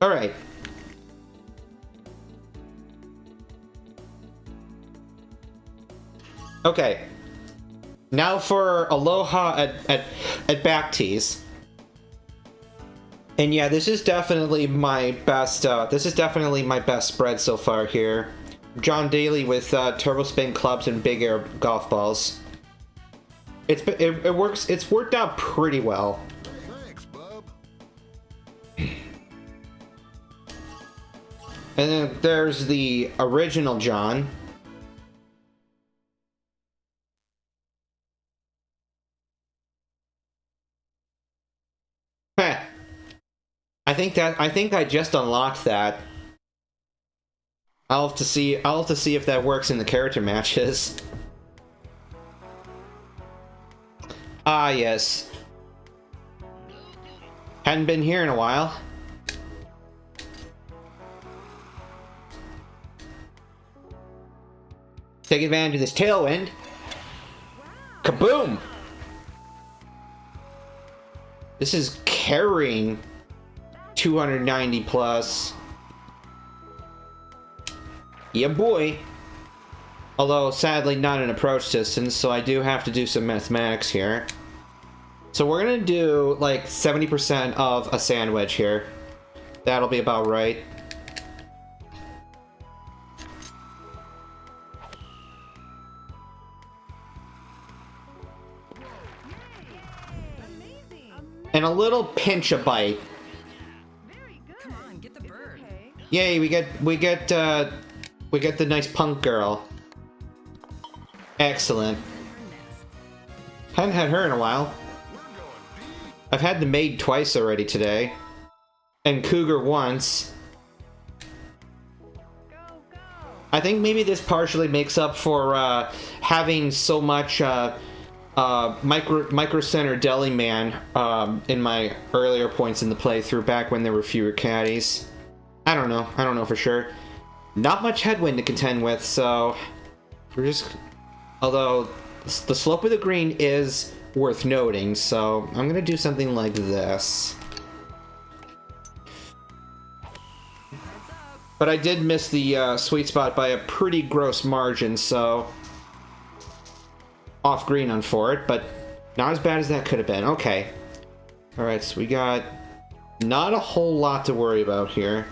Alright. Okay. Now for Aloha at back tees. And yeah, this is definitely my best spread so far here. John Daly with turbo spin clubs and big air golf balls. It's worked out pretty well. Thanks, bub. And then there's the original John. Heh. I think I just unlocked that. I'll have to see if that works in the character matches. Ah, yes. Hadn't been here in a while. Take advantage of this tailwind. Kaboom! This is carrying 290 plus. Yeah, boy. Although, sadly, not an approach distance, so I do have to do some mathematics here. So we're gonna do, like, 70% of a sandwich here. That'll be about right. And a little pinch of bite. Come on, get the bird. Yay, we get the nice punk girl. Excellent. Hadn't had her in a while. I've had the maid twice already today. And Cougar once. I think maybe this partially makes up for having so much Micro Center Deli Man in my earlier points in the playthrough, back when there were fewer caddies. I don't know for sure. Not much headwind to contend with, so we're just... Although, the slope of the green is worth noting, so I'm gonna do something like this. But I did miss the sweet spot by a pretty gross margin, so... Off green on for it, but not as bad as that could have been. Okay. Alright, so we got not a whole lot to worry about here.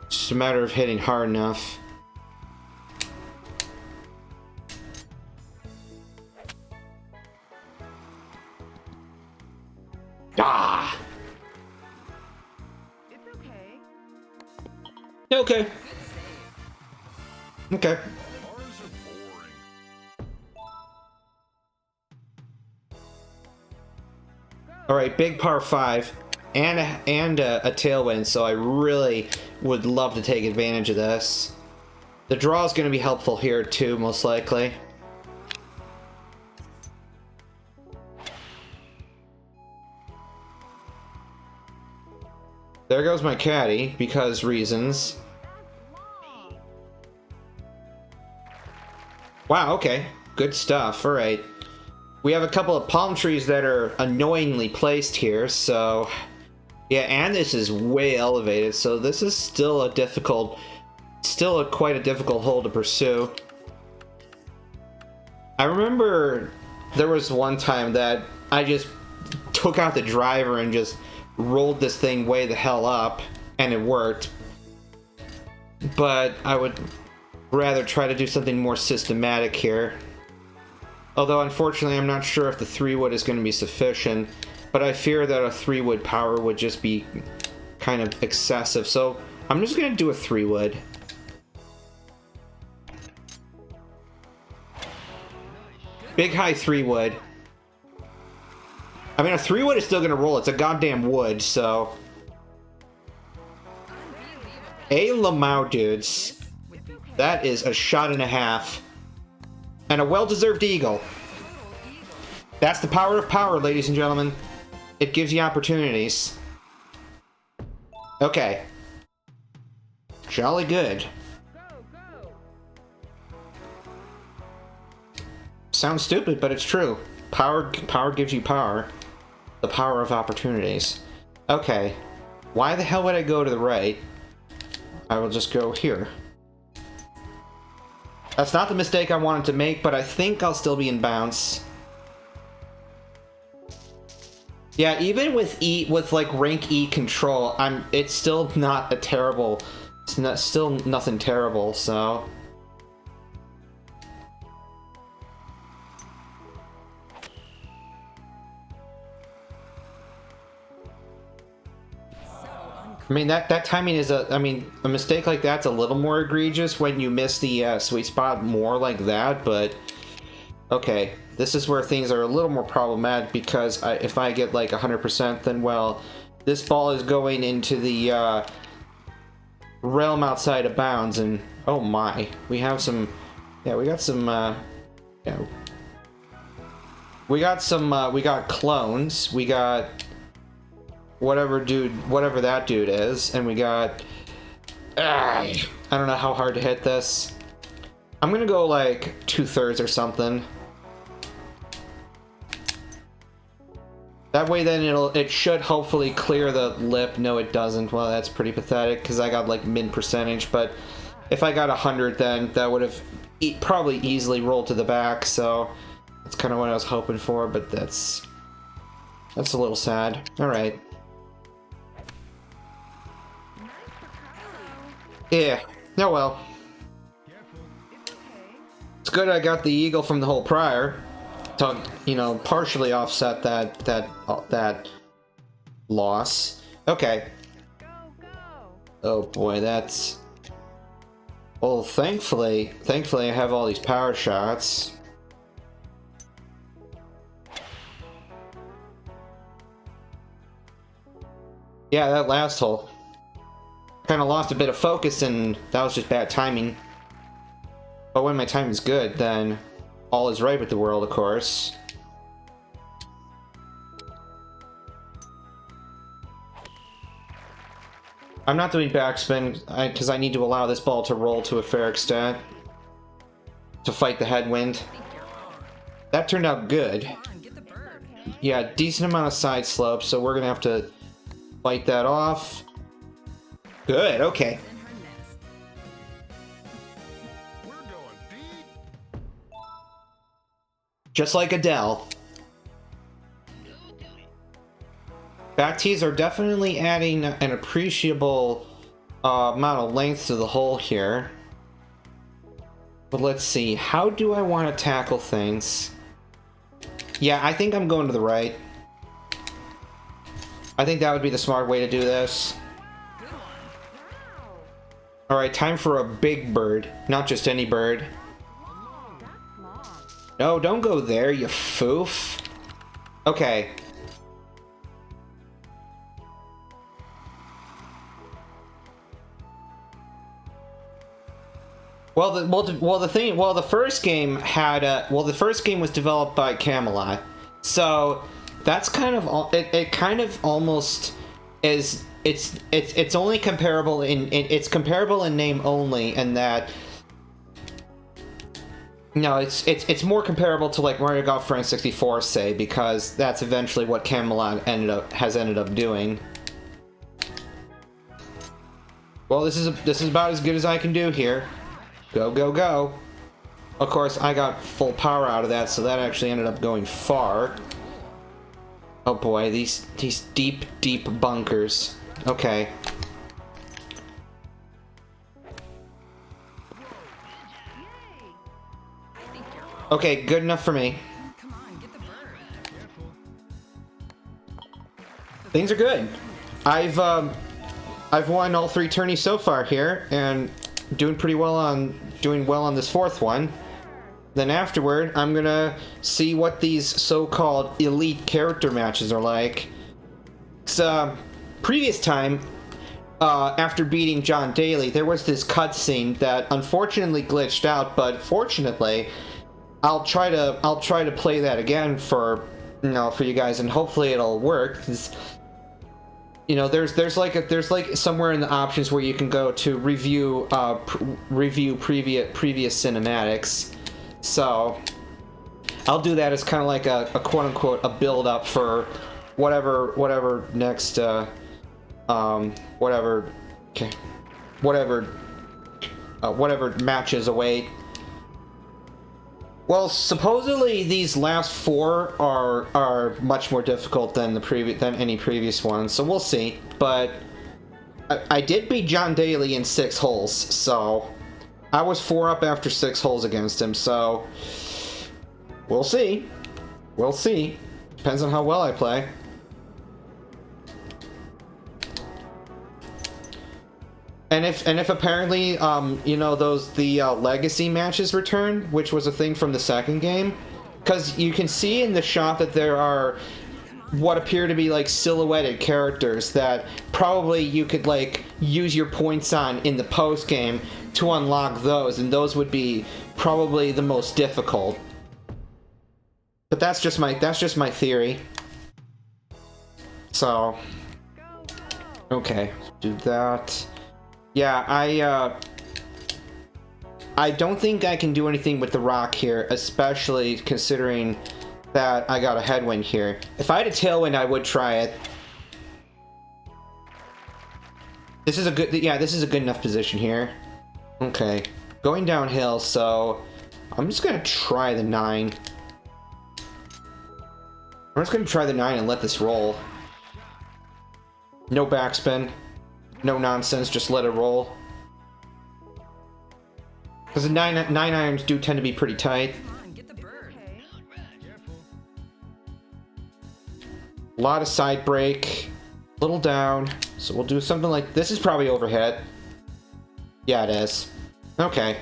It's just a matter of hitting hard enough. Ah! It's okay. Okay. Okay. Cars are boring. Alright, big par 5 and a tailwind, so I really would love to take advantage of this. The draw is going to be helpful here too, most likely. There goes my caddy, because reasons. Wow, okay. Good stuff, alright. We have a couple of palm trees that are annoyingly placed here, so... Yeah, and this is way elevated, so this is still a difficult... quite a difficult hole to pursue. I remember there was one time that I just took out the driver and just rolled this thing way the hell up, and it worked. But I would rather try to do something more systematic here. Although, unfortunately, I'm not sure if the 3-wood is going to be sufficient, but I fear that a 3-wood power would just be kind of excessive, so I'm just going to do a 3-wood. Big high 3-wood. I mean, a 3-wood is still going to roll. It's a goddamn wood, so... A Lamau, dudes. That is a shot and a half. And a well-deserved eagle. That's the power of power, ladies and gentlemen. It gives you opportunities. Okay. Jolly good. Sounds stupid, but it's true. Power gives you power. The power of opportunities. Okay. Why the hell would I go to the right? I will just go here. That's not the mistake I wanted to make, but I think I'll still be in bounds. Yeah, even with like rank E control, it's still not a terrible, still nothing terrible, so. I mean, that timing is a mistake like that's a little more egregious when you miss the sweet spot more like that, but okay. This is where things are a little more problematic because if I get like 100%, then well, this ball is going into the realm outside of bounds, and oh my, we have some, yeah, we got some, yeah. We got clones, we got whatever that dude is, and we got, I don't know how hard to hit this. I'm gonna go like 2/3 or something. That way then it should hopefully clear the lip. No, it doesn't. Well, that's pretty pathetic because I got like min percentage, but if I got 100, then that would have probably easily rolled to the back, so that's kind of what I was hoping for, but that's a little sad. All right. Yeah. Oh well. It's good I got the eagle from the hole prior to, you know, partially offset that loss. Okay. Go, go. Oh boy, that's... Well, thankfully I have all these power shots. Yeah, that last hole. Kind of lost a bit of focus, and that was just bad timing. But when my timing's good, then all is right with the world, of course. I'm not doing backspin because I need to allow this ball to roll to a fair extent to fight the headwind. That turned out good. Come on, get the bird. Yeah, decent amount of side slope, so we're gonna have to fight that off. Good, okay. In her nest. We're going deep. Just like Adele. Back tees are definitely adding an appreciable amount of length to the hole here. But let's see, how do I want to tackle things? Yeah, I think I'm going to the right. I think that would be the smart way to do this. Good one. Wow. Alright, time for a big bird, not just any bird. That's long. No, don't go there, you foof. Okay. The first game had the first game was developed by Camelot, so that's kind of it kind of almost is it's only comparable it's comparable in name only, and that no, it's more comparable to like Mario Golf for N64, say, because that's eventually what Camelot has ended up doing. Well, this is about as good as I can do here. Go, go, go. Of course, I got full power out of that, so that actually ended up going far. Oh boy, these deep, deep bunkers. Okay. Yay. I think you're wrong. Okay, good enough for me. Come on, get the bird. Things are good. I've won all 3 tourneys so far here, and doing well on this 4th one. Then afterward, I'm gonna see what these so-called elite character matches are like. So, previous time, after beating John Daly, there was this cutscene that unfortunately glitched out, but fortunately, I'll try to play that again for you guys, and hopefully it'll work. You know, there's like somewhere in the options where you can go to review previous cinematics. So I'll do that as kind of like a quote unquote a build up for whatever next whatever, okay, whatever matches await. Well, supposedly these last 4 are much more difficult than any previous ones, so we'll see. But I did beat John Daly in 6 holes, so I was 4 up after 6 holes against him. So we'll see. We'll see. Depends on how well I play. And if apparently, you know, the legacy matches return, which was a thing from the second game, because you can see in the shop that there are what appear to be like silhouetted characters that probably you could like use your points on in the post game to unlock those, and those would be probably the most difficult. But that's just my theory. So, okay, do that. Yeah, I don't think I can do anything with the rock here, especially considering that I got a headwind here. If I had a tailwind, I would try it. This is a good, yeah, this is a good enough position here. Okay, going downhill, so I'm just gonna try the 9. I'm just gonna try the 9 and let this roll. No backspin. No nonsense, just let it roll. Because the 9 irons do tend to be pretty tight. A lot of side brake, little down. So we'll do something like this. Is probably overhead. Yeah, it is. Okay.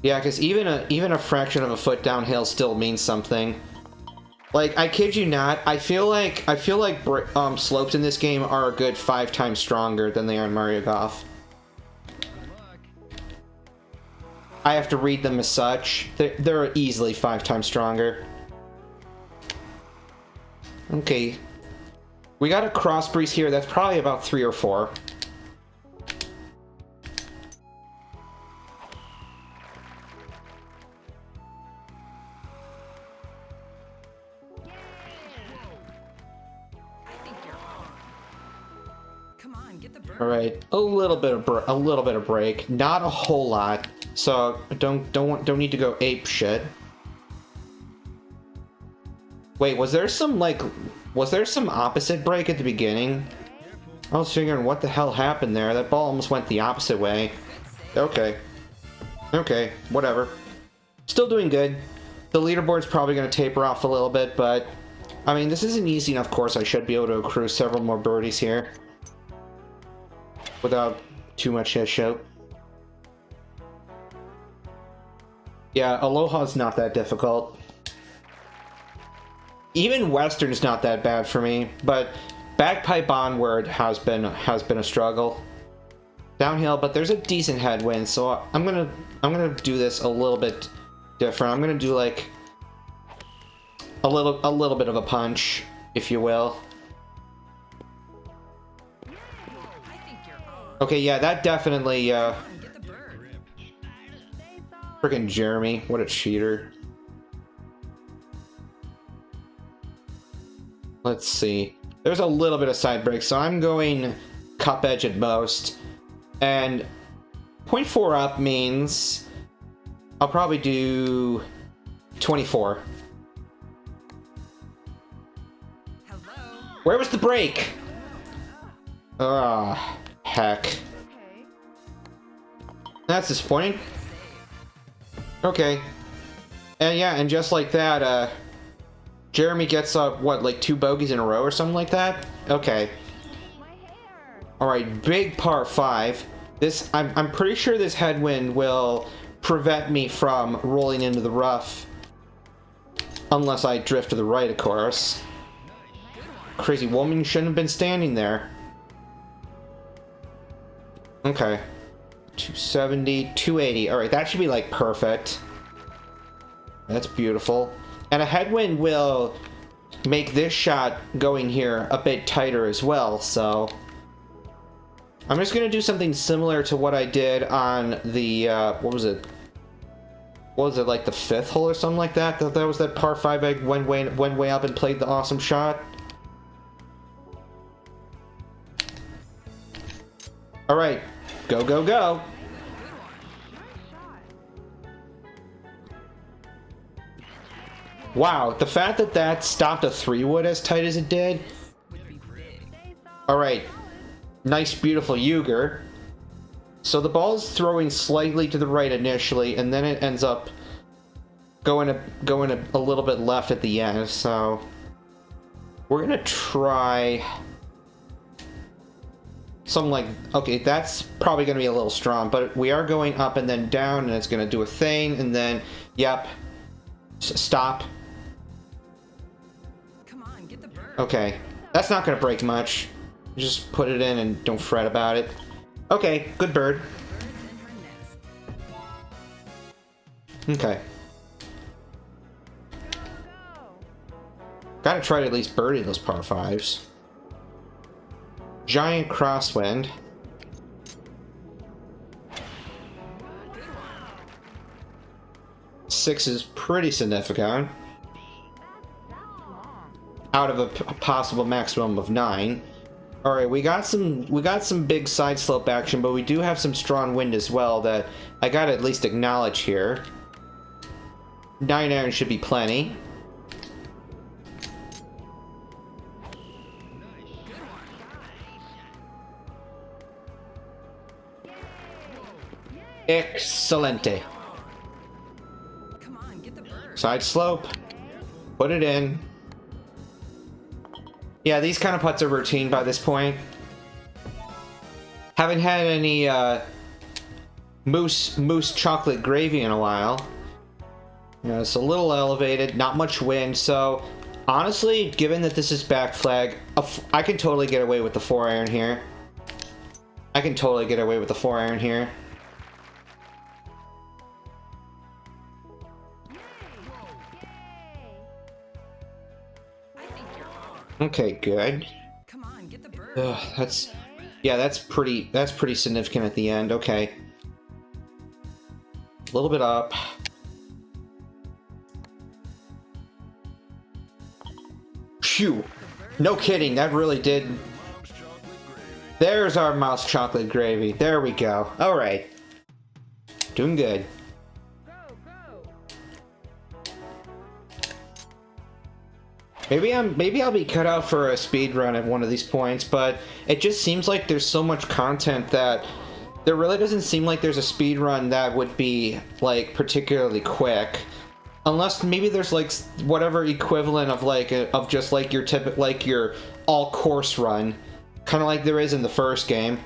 Yeah, because even a fraction of a foot downhill still means something. Like, I kid you not, I feel like slopes in this game are a good 5 times stronger than they are in Mario Golf. I have to read them as such. They're easily 5 times stronger. Okay. We got a cross breeze here that's probably about 3 or 4. All right, a little bit of break, not a whole lot. So don't need to go ape shit. Wait, was there some opposite break at the beginning? I was figuring what the hell happened there. That ball almost went the opposite way. Okay, whatever. Still doing good. The leaderboard's probably going to taper off a little bit, but I mean, this is an easy enough course. I should be able to accrue several more birdies here without too much shit show. Yeah, Aloha's not that difficult. Even Western's not that bad for me, but Bagpipe Onward has been a struggle. Downhill, but there's a decent headwind, so I'm gonna do this a little bit different. I'm gonna do like a little bit of a punch, if you will. Okay, yeah, that definitely, freaking Jeremy, what a cheater. Let's see. There's a little bit of side brake, so I'm going cup edge at most. And 0.4 up means I'll probably do 24. Where was the brake? Ah, heck. That's disappointing. Okay. And yeah, and just like that, Jeremy gets what, like 2 bogeys in a row or something like that? Okay. Alright, big par 5. This, I'm pretty sure this headwind will prevent me from rolling into the rough. Unless I drift to the right, of course. Crazy woman shouldn't have been standing there. Okay. 270, 280. Alright, that should be like perfect. That's beautiful. And a headwind will make this shot going here a bit tighter as well, so I'm just going to do something similar to what I did on the, what was it, like the 5th hole or something like that? That was that par 5 I went way up and played the awesome shot. All right, go, go, go. Wow, the fact that that stopped a 3-wood as tight as it did. All right, nice, beautiful Yuger. So the ball's throwing slightly to the right initially, and then it ends up going a little bit left at the end. So we're gonna try something like, okay, that's probably gonna be a little strong, but we are going up and then down, and it's gonna do a thing, and then, yep, stop. Come on, get the bird. Okay, that's not gonna break much. Just put it in and don't fret about it. Okay, good bird. Birds in her nest. Okay. Gotta try to at least birdie those par 5s. Giant crosswind. Six is pretty significant. Out of a possible maximum of 9. All right, we got some big side slope action, but we do have some strong wind as well that I gotta at least acknowledge here. 9-iron should be plenty. Excelente. Come on, get the bird. Side slope. Put it in. Yeah, these kind of putts are routine by this point. Haven't had any moose chocolate gravy in a while. You know, it's a little elevated, not much wind, so honestly, given that this is back flag, I can totally get away with the 4-iron here. I can totally get away with the 4-iron here. I think you're on. Okay, good. Come on, get the bird. Ugh, that's pretty significant at the end. Okay. A little bit up. Phew. No kidding, that really did. Mom's chocolate gravy. There's our mouse chocolate gravy. There we go. All right. Doing good. Maybe I'll be cut out for a speed run at one of these points, but it just seems like there's so much content that there really doesn't seem like there's a speed run that would be like particularly quick, unless maybe there's like whatever equivalent of like of just like your your all course run, kind of like there is in the first game.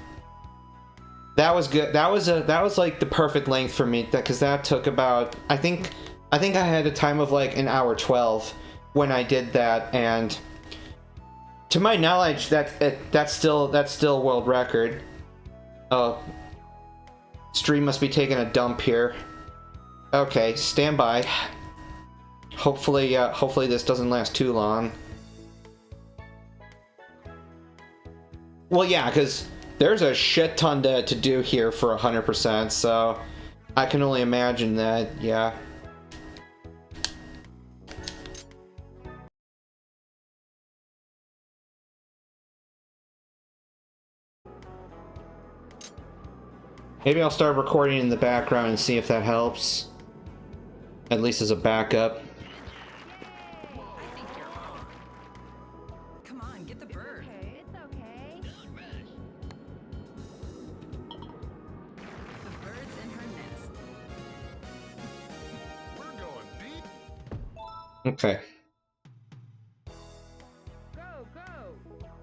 That was good. That was like the perfect length for me, because that took about I think I had a time of like an hour 12 when I did that, and to my knowledge, that's still world record. Oh, stream must be taking a dump here. Okay, stand by. Hopefully this doesn't last too long. Well, yeah, because there's a shit ton to do here for 100%, so I can only imagine that, yeah. Maybe I'll start recording in the background and see if that helps. At least as a backup. I think you're on. Come on, get the bird. Okay, it's okay. The bird's in her nest. We're going deep. Okay. Go, go. Wow.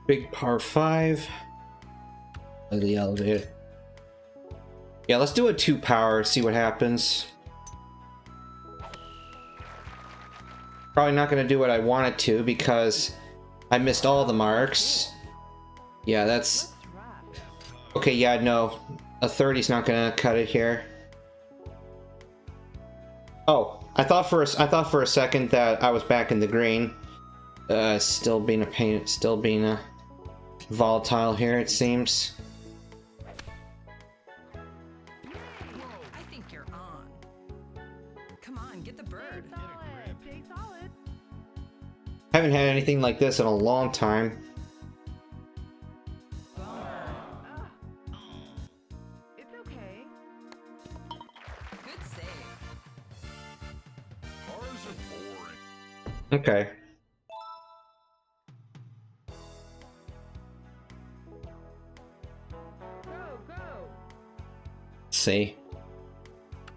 Big par 5. Slightly elevated. Yeah, let's do a 2 power, see what happens. Probably not going to do what I wanted to because I missed all the marks. Yeah, that's... Okay, yeah, no. A 30's not going to cut it here. Oh, I thought for a second that I was back in the green. Still being a pain, still being a... volatile here, it seems. I think you're on. Come on, get the bird. Solid. Stay solid. Haven't had anything like this in a long time. It's okay. Good save. Cars are boring. Okay. Go, go. Let's see.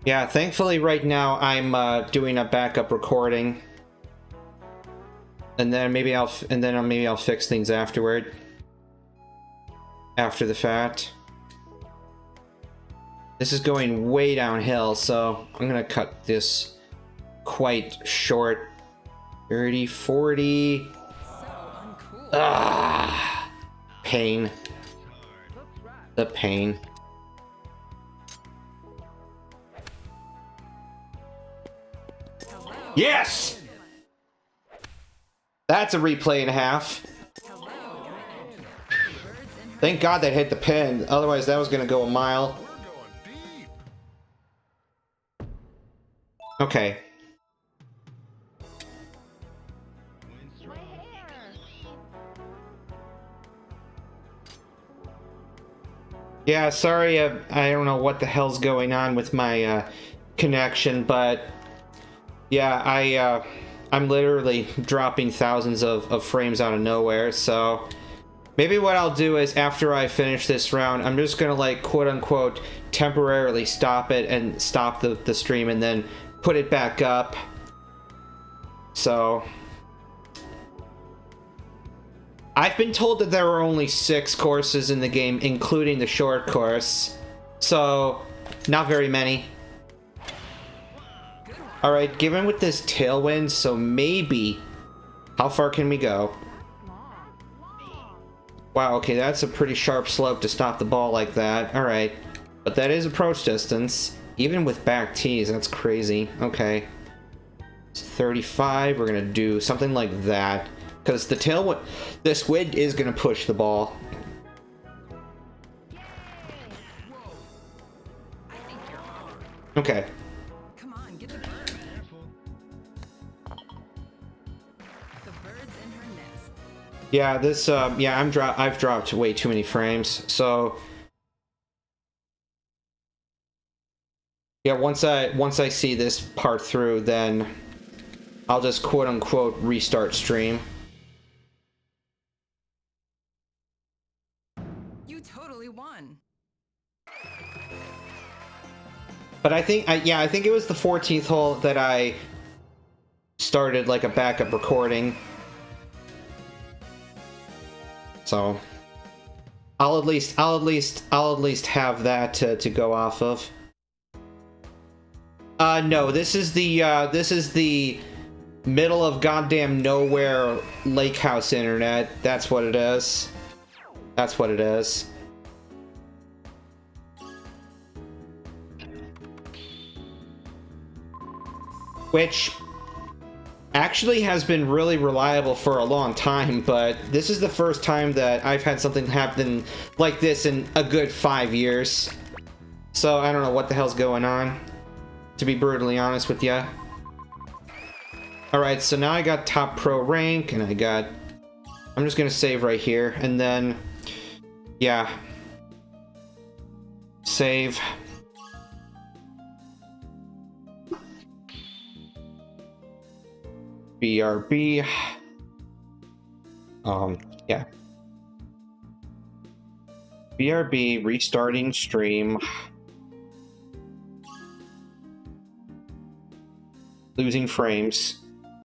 Yeah, thankfully right now I'm doing a backup recording. And then maybe I'll fix things afterward. After the fact. This is going way downhill, so I'm gonna cut this quite short. 30, 40. So uncool. Ah, pain. Looks rough. The pain. Hello. Yes! That's a replay and a half. Hello. Birds in her Thank God that hit the pin, otherwise that was gonna go a mile. We're going deep. Okay. My hair. Yeah, sorry, I don't know what the hell's going on with my connection, but yeah, I'm literally dropping thousands of frames out of nowhere, so maybe what I'll do is after I finish this round, I'm just gonna like quote-unquote temporarily stop it and stop the stream and then put it back up. So I've been told that there are only 6 courses in the game, including the short course. So, not very many. Alright, given with this tailwind, so maybe... How far can we go? Long. Wow, okay, that's a pretty sharp slope to stop the ball like that. Alright. But that is approach distance. Even with back tees, that's crazy. Okay. It's 35, we're gonna do something like that. Because the tailwind, this wind is going to push the ball. I think you're on. Okay. Come on, get the bird. The bird's in her nest. Yeah, this, yeah, I've dropped way too many frames. So, yeah, once I see this part through, then I'll just quote unquote restart stream. You totally won. But I think, I think it was the 14th hole that I started like a backup recording. So I'll at least have that to go off of. No, this is the middle of goddamn nowhere lake house internet. That's what it is. That's what it is. Which actually has been really reliable for a long time, but this is the first time that I've had something happen like this in a good 5 years. So I don't know what the hell's going on, to be brutally honest with ya. Alright, so now I got top pro rank, and I'm just gonna save right here, and then, yeah. Save. BRB. Yeah. BRB, restarting stream. Losing frames.